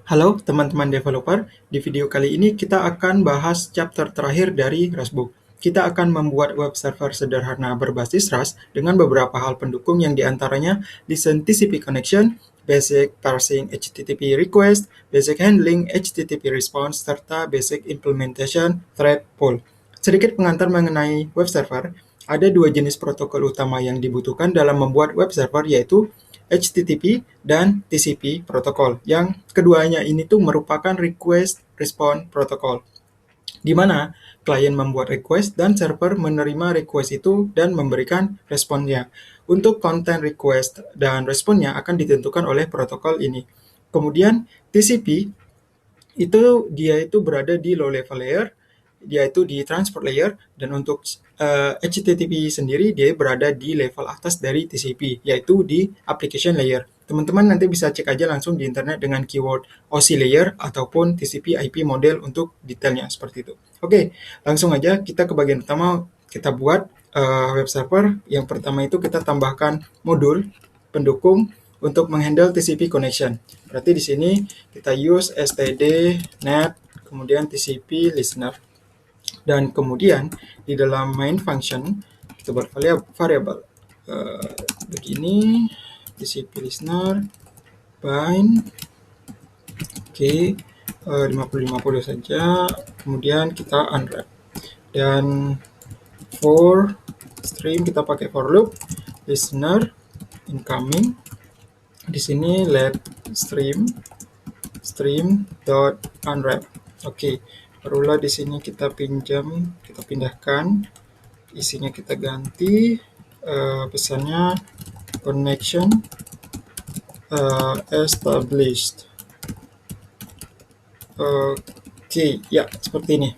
Halo teman-teman developer, di video kali ini kita akan bahas chapter terakhir dari Rustbook. Kita akan membuat web server sederhana berbasis Rust dengan beberapa hal pendukung yang diantaranya Listen TCP Connection, Basic Parsing HTTP Request, Basic Handling HTTP Response, serta Basic Implementation Thread Pool. Sedikit pengantar mengenai web server, ada dua jenis protokol utama yang dibutuhkan dalam membuat web server, yaitu HTTP dan TCP protokol. Yang keduanya ini tuh merupakan request response protokol, di mana klien membuat request dan server menerima request itu dan memberikan responnya. Untuk konten request dan responnya akan ditentukan oleh protokol ini. Kemudian TCP dia itu berada di low level layer, yaitu di transport layer, dan untuk HTTP sendiri dia berada di level atas dari TCP, yaitu di application layer. Teman-teman nanti bisa cek aja langsung di internet dengan keyword OC layer ataupun TCP IP model untuk detailnya seperti itu. Oke, langsung aja kita ke bagian pertama, kita buat web server. Yang pertama itu kita tambahkan modul pendukung untuk menghandle TCP connection. Berarti di sini kita use std net kemudian TCP listener. Dan kemudian di dalam main function kita buat variable begini, TCP listener bind, oke, 50-50 saja, kemudian kita unwrap. Dan for stream kita pakai for loop, listener incoming, di sini let stream dot unwrap. Oke, barulah di sini kita pindahkan, isinya kita ganti, pesannya connection established. Oke, ya seperti ini,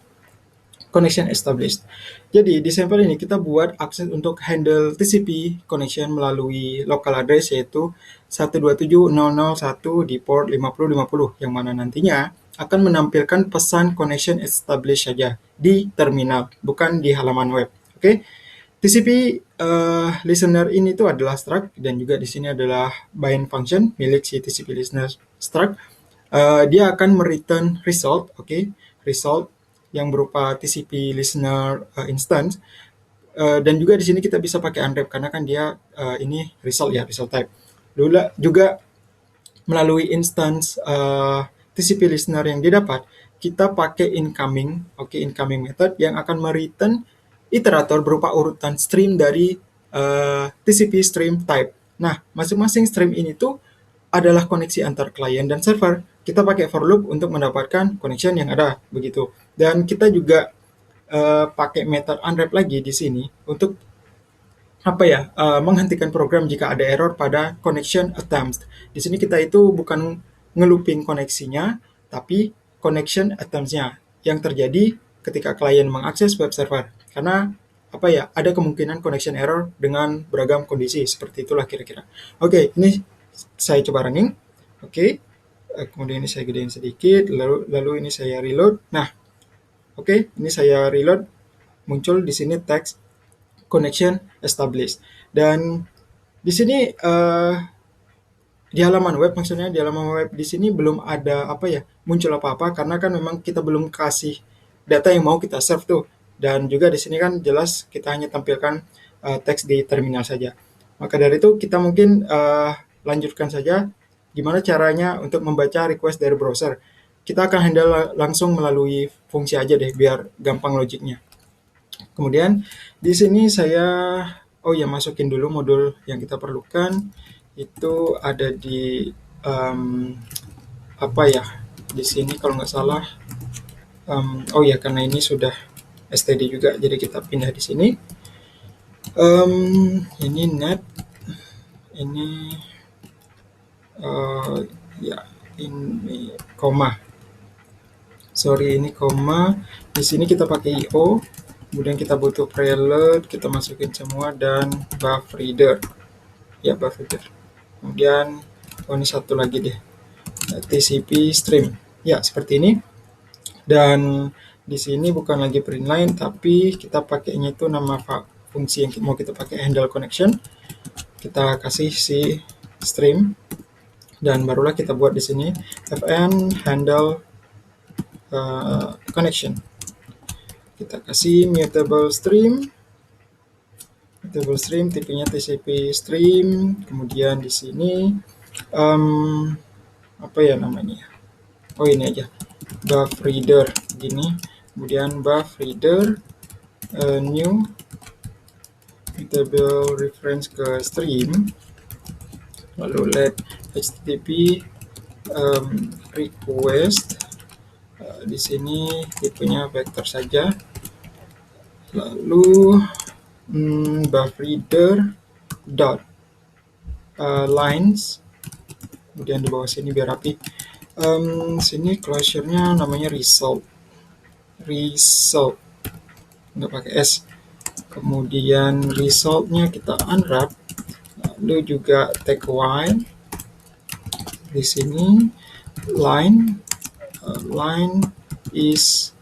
connection established. Jadi di sampel ini kita buat akses untuk handle TCP connection melalui local address, yaitu 127.0.0.1 di port 5050, yang mana nantinya akan menampilkan pesan connection established saja di terminal, bukan di halaman web. Oke, TCP listener ini tuh adalah struct, dan juga di sini adalah bind function milik si TCP listener struct. Dia akan mereturn result, result yang berupa TCP listener instance, dan juga di sini kita bisa pakai unwrap karena kan dia ini result type. Lalu juga melalui instance TCP listener yang didapat, kita pakai incoming method yang akan mereturn iterator berupa urutan stream dari TCP stream type. Nah, masing-masing stream ini tuh adalah koneksi antar klien dan server. Kita pakai for loop untuk mendapatkan connection yang ada begitu. Dan kita juga pakai method unwrap lagi di sini untuk menghentikan program jika ada error pada connection attempts. Di sini kita itu bukan ngelooping koneksinya, tapi connection attempts-nya yang terjadi ketika klien mengakses web server. Karena ada kemungkinan connection error dengan beragam kondisi, seperti itulah kira-kira. Oke, ini saya coba running. Oke, kemudian ini saya gedein sedikit, lalu ini saya reload. Nah, oke, ini saya reload, muncul di sini teks connection established. Dan di sini di halaman web, maksudnya di halaman web di sini belum ada muncul apa-apa, karena kan memang kita belum kasih data yang mau kita serve tuh. Dan juga di sini kan jelas kita hanya tampilkan teks di terminal saja. Maka dari itu kita mungkin lanjutkan saja gimana caranya untuk membaca request dari browser. Kita akan handle langsung melalui fungsi aja deh biar gampang logiknya. Kemudian di sini saya masukin dulu modul yang kita perlukan. Itu ada di di sini kalau nggak salah. Karena ini sudah std juga, jadi kita pindah di sini. Ini net, ini ini koma. Ini koma. Di sini kita pakai io. Kemudian kita butuh preload, kita masukin semua, dan buff reader. Ya, buff reader. Kemudian ini satu lagi deh, TCP stream. Ya, seperti ini. Dan di sini bukan lagi print line, tapi kita pakainya itu nama fungsi yang mau kita pakai handle connection. Kita kasih si stream. Dan barulah kita buat di sini fn handle connection. Kita kasih mutable stream, tipenya TCP stream. Kemudian di sini apa ya namanya? Oh, ini aja, buff reader gini. Kemudian buff reader new mutable reference ke stream, lalu let http request, di sini tipenya vektor saja, lalu buff reader dot lines, kemudian di bawah sini biar rapi, sini closure-nya namanya result nggak pakai s. Kemudian resultnya kita unwrap, lalu juga take while di sini line is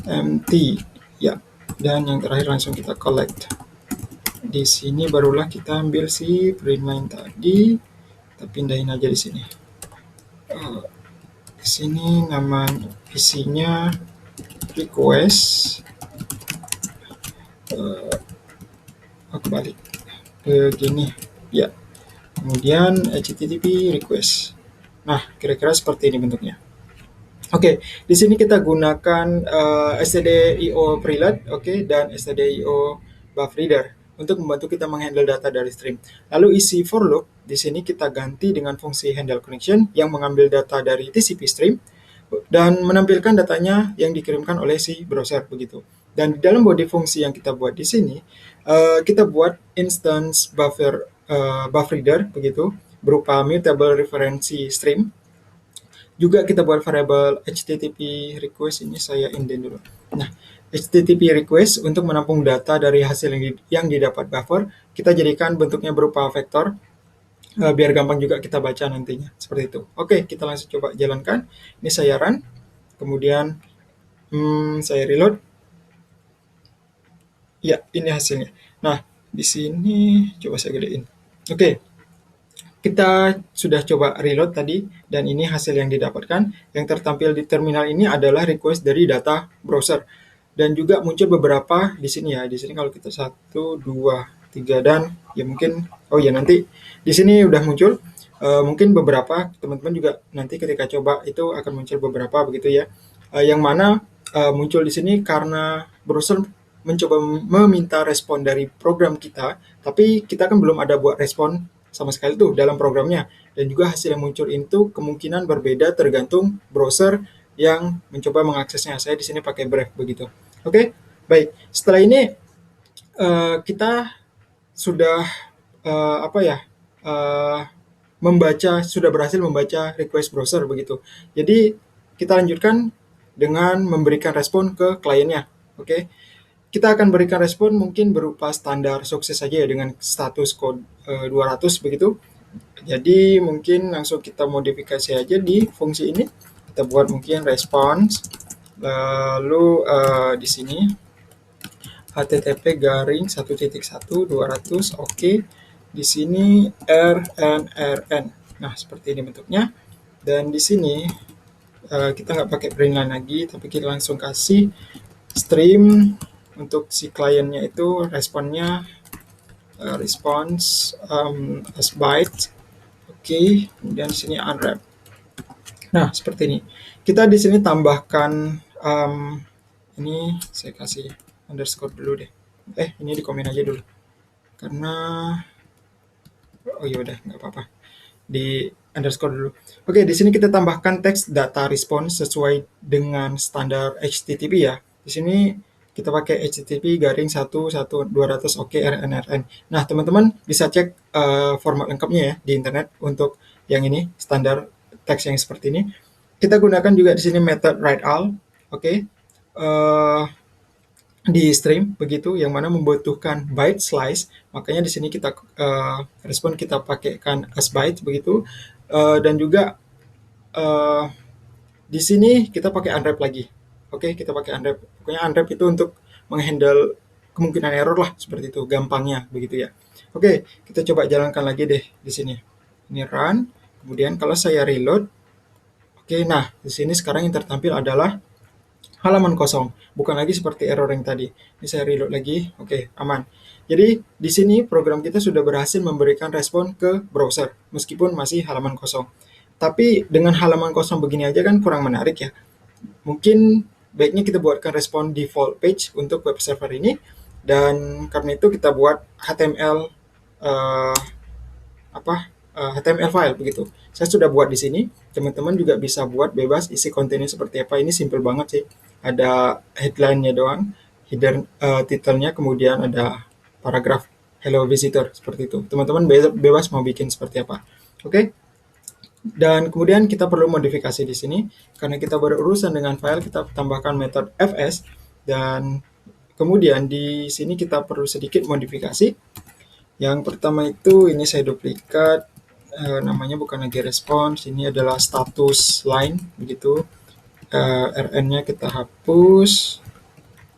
empty ya, dan yang terakhir langsung kita collect. Di sini barulah kita ambil si print line tadi, kita pindahin aja di sini. Di sini nama isinya request, aku balik begini ya, kemudian http request. Nah, kira-kira seperti ini bentuknya. Oke, di sini kita gunakan stdio preload, dan stdio buff reader untuk membantu kita menghandle data dari stream. Lalu isi for loop di sini kita ganti dengan fungsi handle connection yang mengambil data dari TCP stream dan menampilkan datanya yang dikirimkan oleh si browser begitu. Dan di dalam body fungsi yang kita buat di sini, kita buat instance buff reader begitu berupa mutable referensi stream. Juga kita buat variable HTTP request, ini saya indent dulu. Nah, HTTP request untuk menampung data dari hasil yang didapat buffer, kita jadikan bentuknya berupa vektor, biar gampang juga kita baca nantinya, seperti itu. Oke, kita langsung coba jalankan. Ini saya run, kemudian saya reload. Ya, ini hasilnya. Nah, di sini coba saya gedein. Oke. Kita sudah coba reload tadi, dan ini hasil yang didapatkan. Yang tertampil di terminal ini adalah request dari data browser. Dan juga muncul beberapa di sini ya. Di sini kalau kita 1, 2, 3, dan ya mungkin, nanti di sini udah muncul. Mungkin beberapa teman-teman juga nanti ketika coba itu akan muncul beberapa begitu ya. Yang mana muncul di sini karena browser mencoba meminta respon dari program kita, tapi kita kan belum ada buat respon sama sekali tuh dalam programnya, dan juga hasil yang muncul itu kemungkinan berbeda tergantung browser yang mencoba mengaksesnya. Saya di sini pakai Brave begitu. Oke, baik. Setelah ini kita sudah sudah berhasil membaca request browser begitu. Jadi kita lanjutkan dengan memberikan respon ke kliennya. Oke. Kita akan berikan respon mungkin berupa standar sukses saja ya, dengan status code 200 begitu. Jadi mungkin langsung kita modifikasi aja di fungsi ini. Kita buat mungkin response, lalu di sini http garing 1.1.200, oke. Di sini rnrn. Nah, seperti ini bentuknya. Dan di sini kita nggak pakai print line lagi, tapi kita langsung kasih stream. Untuk si kliennya itu responnya response as byte, oke. Kemudian di sini unwrap. Nah, seperti ini. Kita di sini tambahkan ini saya kasih underscore dulu deh. Ini di komen aja dulu. Karena ya udah nggak apa-apa. Di underscore dulu. Oke, di sini kita tambahkan teks data response sesuai dengan standar HTTP ya. Di sini kita pakai HTTP garing 1.1.200 oke rnrn. Nah, teman-teman bisa cek format lengkapnya ya di internet untuk yang ini standar teks yang seperti ini. Kita gunakan juga di sini method write all, oke. Di stream begitu, yang mana membutuhkan byte slice, makanya di sini kita respon kita pakaikan as byte begitu. Dan juga di sini kita pakai unwrap lagi. Oke, kita pakai unwrap. Pokoknya unwrap itu untuk menghandle kemungkinan error lah, seperti itu, gampangnya begitu ya. Oke, kita coba jalankan lagi deh di sini. Ini run, Kemudian kalau saya reload, oke, nah di sini sekarang yang tertampil adalah halaman kosong, bukan lagi seperti error yang tadi. Ini saya reload lagi, oke, aman. Jadi di sini program kita sudah berhasil memberikan respon ke browser, meskipun masih halaman kosong. Tapi dengan halaman kosong begini aja kan kurang menarik ya. Mungkin baiknya kita buatkan respon default page untuk web server ini, dan karena itu kita buat HTML eh, HTML file begitu. Saya sudah buat di sini. Teman-teman juga bisa buat bebas isi kontennya seperti apa. Ini simple banget sih. Ada headline-nya doang, header title-nya, kemudian ada paragraf hello visitor seperti itu. Teman-teman bebas mau bikin seperti apa. Oke? Dan kemudian kita perlu modifikasi di sini karena kita berurusan dengan file, kita tambahkan metode fs, dan kemudian di sini kita perlu sedikit modifikasi. Yang pertama itu ini saya duplikat, namanya bukan lagi response, ini adalah status line begitu. rn-nya kita hapus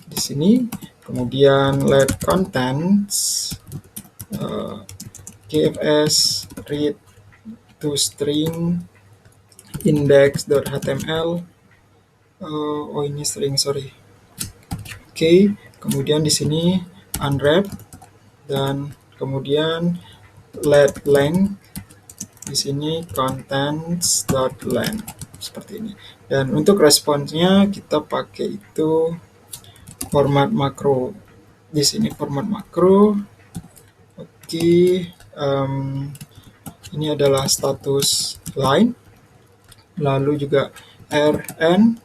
di sini, kemudian let contents kfs read to string index.html. Oh ini string, sorry. Oke, kemudian di sini unwrap, dan kemudian let length di sini contents.length seperti ini. Dan untuk responsnya kita pakai itu format makro. Di sini format makro. Oke, ini adalah status line. Lalu juga rn,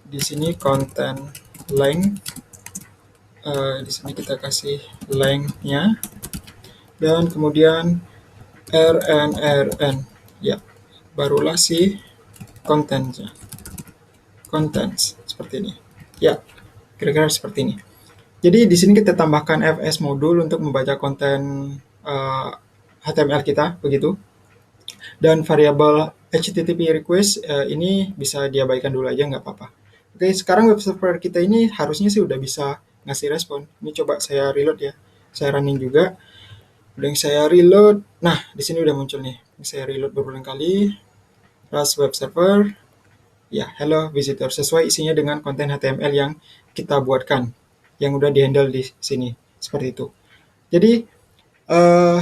di sini content length. Di sini kita kasih length-nya, dan kemudian rn ya, barulah si contents seperti ini ya, kira-kira seperti ini. Jadi di sini kita tambahkan fs modul untuk membaca konten HTML kita begitu, dan variabel HTTP request ini bisa diabaikan dulu aja, nggak apa-apa. Oke, sekarang web server kita ini harusnya sih udah bisa ngasih respon. Ini coba saya reload ya, saya running juga. Udah saya reload, nah di sini udah muncul nih. Saya reload berulang kali, Rust web server, ya hello visitor, sesuai isinya dengan konten HTML yang kita buatkan, yang udah dihandle di sini, seperti itu. Jadi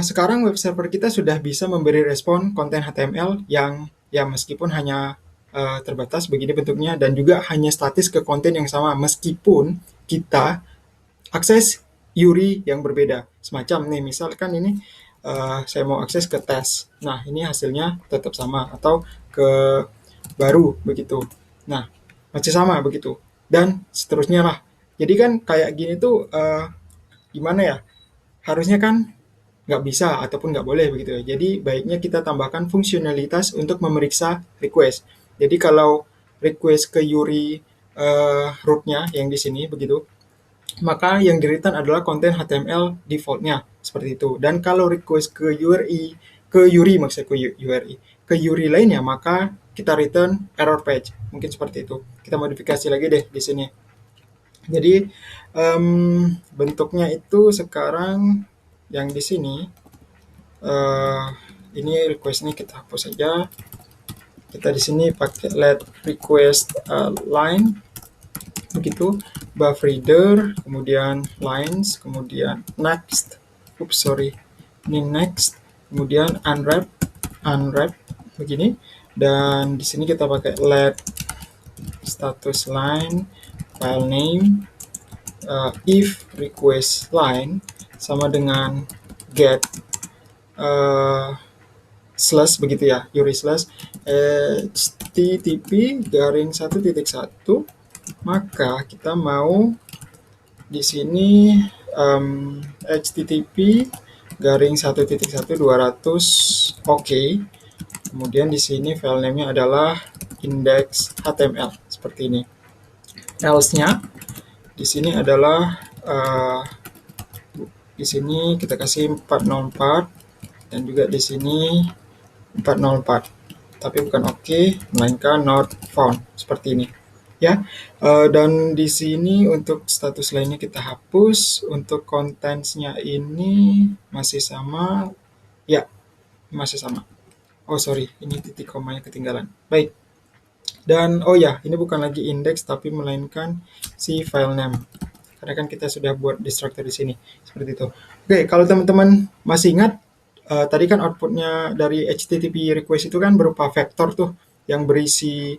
sekarang web server kita sudah bisa memberi respon konten HTML yang ya meskipun hanya terbatas begini bentuknya, dan juga hanya statis ke konten yang sama meskipun kita akses URI yang berbeda. Semacam nih, misalkan ini saya mau akses ke tes. Nah, ini hasilnya tetap sama, atau ke baru begitu. Nah, masih sama begitu. Dan seterusnya lah. Jadi kan kayak gini tuh gimana ya? Harusnya kan nggak bisa ataupun nggak boleh begitu ya. Jadi baiknya kita tambahkan fungsionalitas untuk memeriksa request. Jadi kalau request ke URI root-nya yang di sini begitu, maka yang di-return adalah konten HTML default-nya seperti itu. Dan kalau request ke URI maksudnya ke URI lainnya, maka kita return error page. Mungkin seperti itu. Kita modifikasi lagi deh di sini. Jadi bentuknya itu sekarang yang di sini, ini request-nya kita hapus saja. Kita di sini pakai let request line begitu, buff reader, kemudian lines, kemudian next, ini next, kemudian unwrap begini, dan di sini kita pakai let status line file name if request line sama dengan get slash begitu ya, URI slash http _1.1, maka kita mau di sini http _1.1 200 oke. Kemudian di sini file name-nya adalah index.html seperti ini. Else-nya di sini adalah di sini kita kasih 404, dan juga di sini 404, tapi bukan oke, melainkan not found seperti ini ya. Dan di sini untuk status lainnya kita hapus. Untuk contents-nya ini masih sama ya, masih sama. Oh sorry, ini titik komanya ketinggalan. Baik. Dan oh ya, ini bukan lagi index tapi melainkan si file name. Karena kan kita sudah buat destructor di sini. Seperti itu. Oke, kalau teman-teman masih ingat, tadi kan outputnya dari HTTP request itu kan berupa vektor tuh yang berisi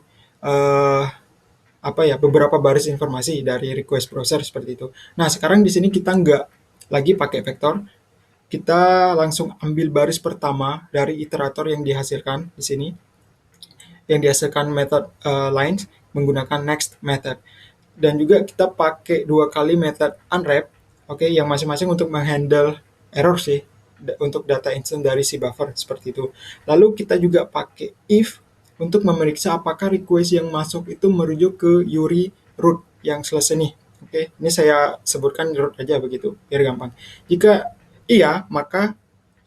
beberapa baris informasi dari request browser seperti itu. Nah, sekarang di sini kita nggak lagi pakai vektor, kita langsung ambil baris pertama dari iterator yang dihasilkan di sini, yang dihasilkan method lines menggunakan next method. Dan juga kita pakai 2 kali method unwrap, oke, yang masing-masing untuk menghandle error sih, untuk data instant dari si buffer seperti itu. Lalu kita juga pakai if untuk memeriksa apakah request yang masuk itu merujuk ke URI root yang selesai nih. Oke, ini saya sebutkan root aja begitu, biar gampang. Jika iya, maka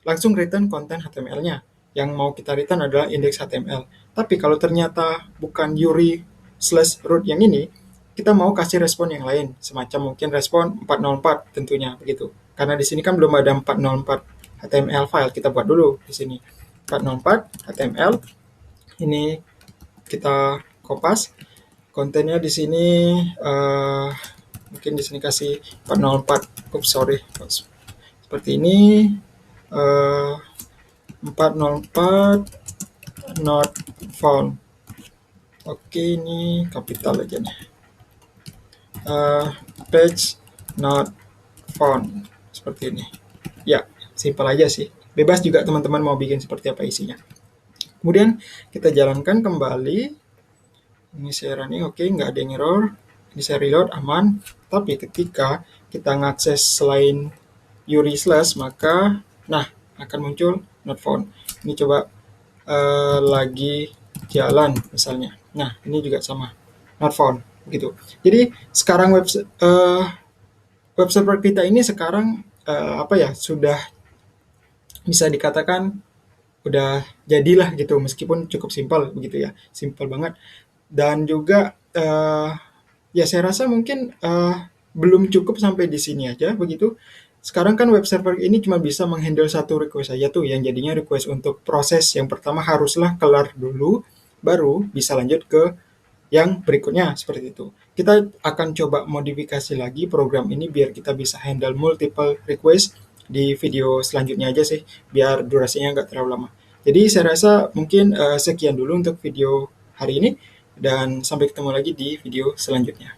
langsung return konten HTML-nya. Yang mau kita return adalah index HTML. Tapi kalau ternyata bukan URI slash root yang ini, kita mau kasih respon yang lain, semacam mungkin respon 404 tentunya begitu. Karena di sini kan belum ada 404 HTML file, kita buat dulu di sini 404 HTML. Ini kita kopas, kontennya di sini mungkin di sini kasih 404. Oops, sorry. Seperti ini 404 not found. Oke, ini kapital aja nih. Page not found seperti ini. Ya, simpel aja sih. Bebas juga teman-teman mau bikin seperti apa isinya. Kemudian kita jalankan kembali. Ini saya running, oke, nggak ada yang error. Ini saya reload, aman. Tapi ketika kita ngakses selain URI slash, maka akan muncul not found. Ini coba lagi jalan misalnya. Nah, ini juga sama, not found gitu. Jadi sekarang web server kita ini sekarang sudah bisa dikatakan udah jadilah gitu, meskipun cukup simpel begitu ya, simpel banget. Dan juga ya saya rasa mungkin belum cukup sampai di sini aja begitu. Sekarang kan web server ini cuma bisa menghandle satu request saja tuh, yang jadinya request untuk proses yang pertama haruslah kelar dulu, baru bisa lanjut ke yang berikutnya seperti itu. Kita akan coba modifikasi lagi program ini biar kita bisa handle multiple request di video selanjutnya aja sih, biar durasinya nggak terlalu lama. Jadi saya rasa mungkin sekian dulu untuk video hari ini, dan sampai ketemu lagi di video selanjutnya.